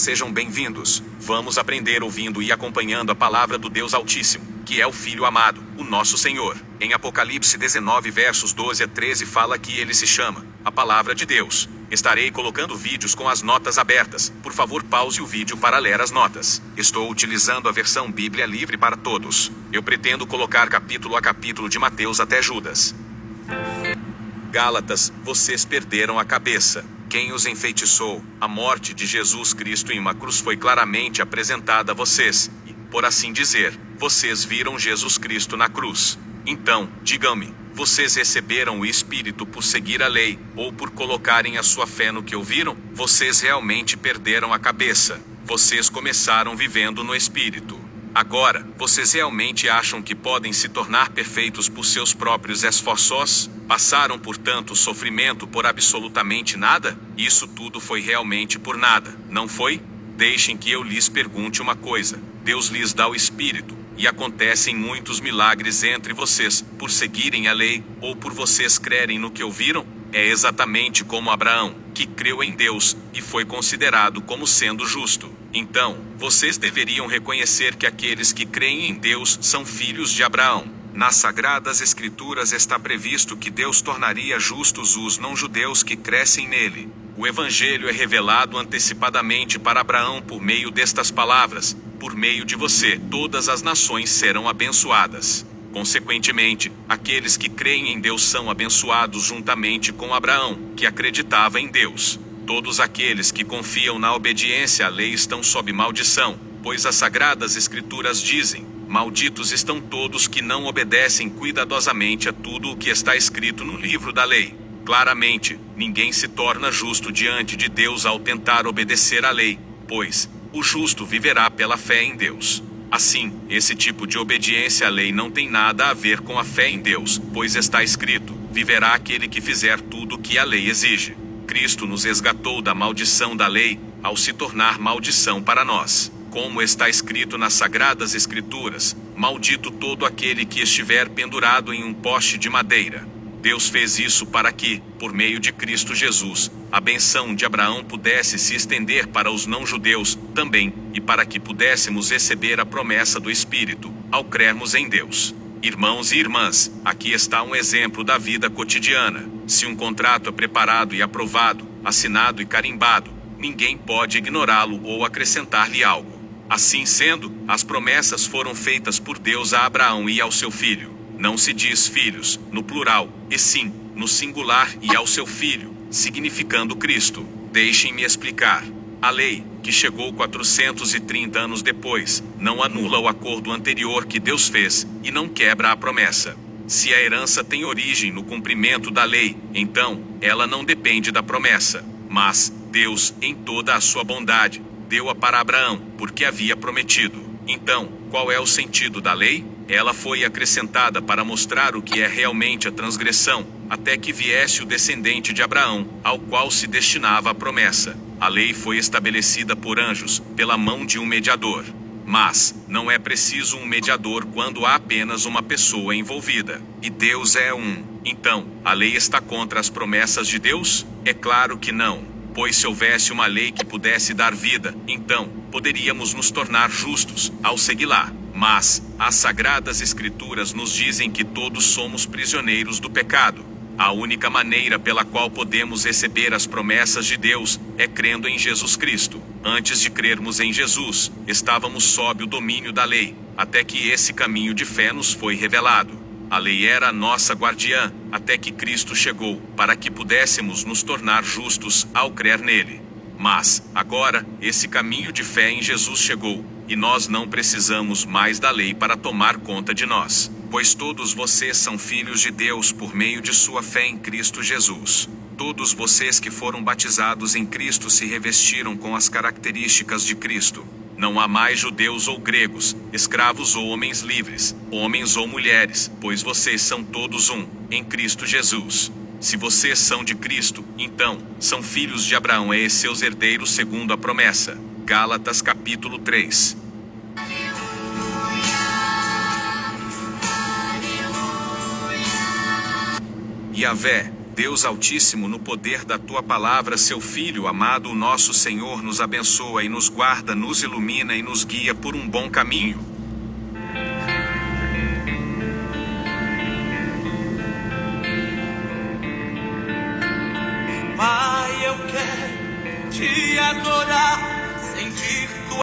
Sejam bem-vindos. Vamos aprender ouvindo e acompanhando a palavra do Deus Altíssimo, que é o Filho amado, o nosso Senhor. Em Apocalipse 19 versos 12 a 13 fala que ele se chama a Palavra de Deus. Estarei colocando vídeos com as notas abertas. Por favor, pause o vídeo para ler as notas. Estou utilizando a versão Bíblia Livre para Todos. Eu pretendo colocar capítulo a capítulo de Mateus até Judas. Gálatas, vocês perderam a cabeça. Quem os enfeitiçou? A morte de Jesus Cristo em uma cruz foi claramente apresentada a vocês. E, por assim dizer, vocês viram Jesus Cristo na cruz. Então, digam-me, vocês receberam o Espírito por seguir a lei, ou por colocarem a sua fé no que ouviram? Vocês realmente perderam a cabeça. Vocês começaram vivendo no Espírito. Agora, vocês realmente acham que podem se tornar perfeitos por seus próprios esforços? Passaram por tanto sofrimento por absolutamente nada? Isso tudo foi realmente por nada, não foi? Deixem que eu lhes pergunte uma coisa. Deus lhes dá o Espírito, e acontecem muitos milagres entre vocês, por seguirem a lei, ou por vocês crerem no que ouviram? É exatamente como Abraão, que creu em Deus, e foi considerado como sendo justo. Então, vocês deveriam reconhecer que aqueles que creem em Deus são filhos de Abraão. Nas Sagradas Escrituras está previsto que Deus tornaria justos os não-judeus que crescem nele. O Evangelho é revelado antecipadamente para Abraão por meio destas palavras: por meio de você, todas as nações serão abençoadas. Consequentemente, aqueles que creem em Deus são abençoados juntamente com Abraão, que acreditava em Deus. Todos aqueles que confiam na obediência à lei estão sob maldição, pois as Sagradas Escrituras dizem: malditos estão todos que não obedecem cuidadosamente a tudo o que está escrito no livro da lei. Claramente, ninguém se torna justo diante de Deus ao tentar obedecer à lei, pois o justo viverá pela fé em Deus. Assim, esse tipo de obediência à lei não tem nada a ver com a fé em Deus, pois está escrito: viverá aquele que fizer tudo o que a lei exige. Cristo nos resgatou da maldição da lei, ao se tornar maldição para nós. Como está escrito nas Sagradas Escrituras: maldito todo aquele que estiver pendurado em um poste de madeira. Deus fez isso para que, por meio de Cristo Jesus, a bênção de Abraão pudesse se estender para os não-judeus também, e para que pudéssemos receber a promessa do Espírito, ao crermos em Deus. Irmãos e irmãs, aqui está um exemplo da vida cotidiana. Se um contrato é preparado e aprovado, assinado e carimbado, ninguém pode ignorá-lo ou acrescentar-lhe algo. Assim sendo, as promessas foram feitas por Deus a Abraão e ao seu filho. Não se diz filhos, no plural, e sim, no singular, e ao seu filho, significando Cristo. Deixem-me explicar. A lei, que chegou 430 anos depois, não anula o acordo anterior que Deus fez, e não quebra a promessa. Se a herança tem origem no cumprimento da lei, então, ela não depende da promessa. Mas, Deus, em toda a sua bondade, deu-a para Abraão, porque havia prometido. Então, qual é o sentido da lei? Ela foi acrescentada para mostrar o que é realmente a transgressão, até que viesse o descendente de Abraão, ao qual se destinava a promessa. A lei foi estabelecida por anjos, pela mão de um mediador. Mas, não é preciso um mediador quando há apenas uma pessoa envolvida. E Deus é um. Então, a lei está contra as promessas de Deus? É claro que não. Pois se houvesse uma lei que pudesse dar vida, então, poderíamos nos tornar justos, ao segui-la. Mas, as Sagradas Escrituras nos dizem que todos somos prisioneiros do pecado. A única maneira pela qual podemos receber as promessas de Deus é crendo em Jesus Cristo. Antes de crermos em Jesus, estávamos sob o domínio da lei, até que esse caminho de fé nos foi revelado. A lei era a nossa guardiã, até que Cristo chegou, para que pudéssemos nos tornar justos ao crer nele. Mas, agora, esse caminho de fé em Jesus chegou, e nós não precisamos mais da lei para tomar conta de nós. Pois todos vocês são filhos de Deus por meio de sua fé em Cristo Jesus. Todos vocês que foram batizados em Cristo se revestiram com as características de Cristo. Não há mais judeus ou gregos, escravos ou homens livres, homens ou mulheres, pois vocês são todos um, em Cristo Jesus. Se vocês são de Cristo, então, são filhos de Abraão e seus herdeiros segundo a promessa. Gálatas capítulo 3. Yahvé, Deus Altíssimo, no poder da tua palavra, seu Filho amado, o nosso Senhor, nos abençoa e nos guarda, nos ilumina e nos guia por um bom caminho. Pai, eu quero te adorar.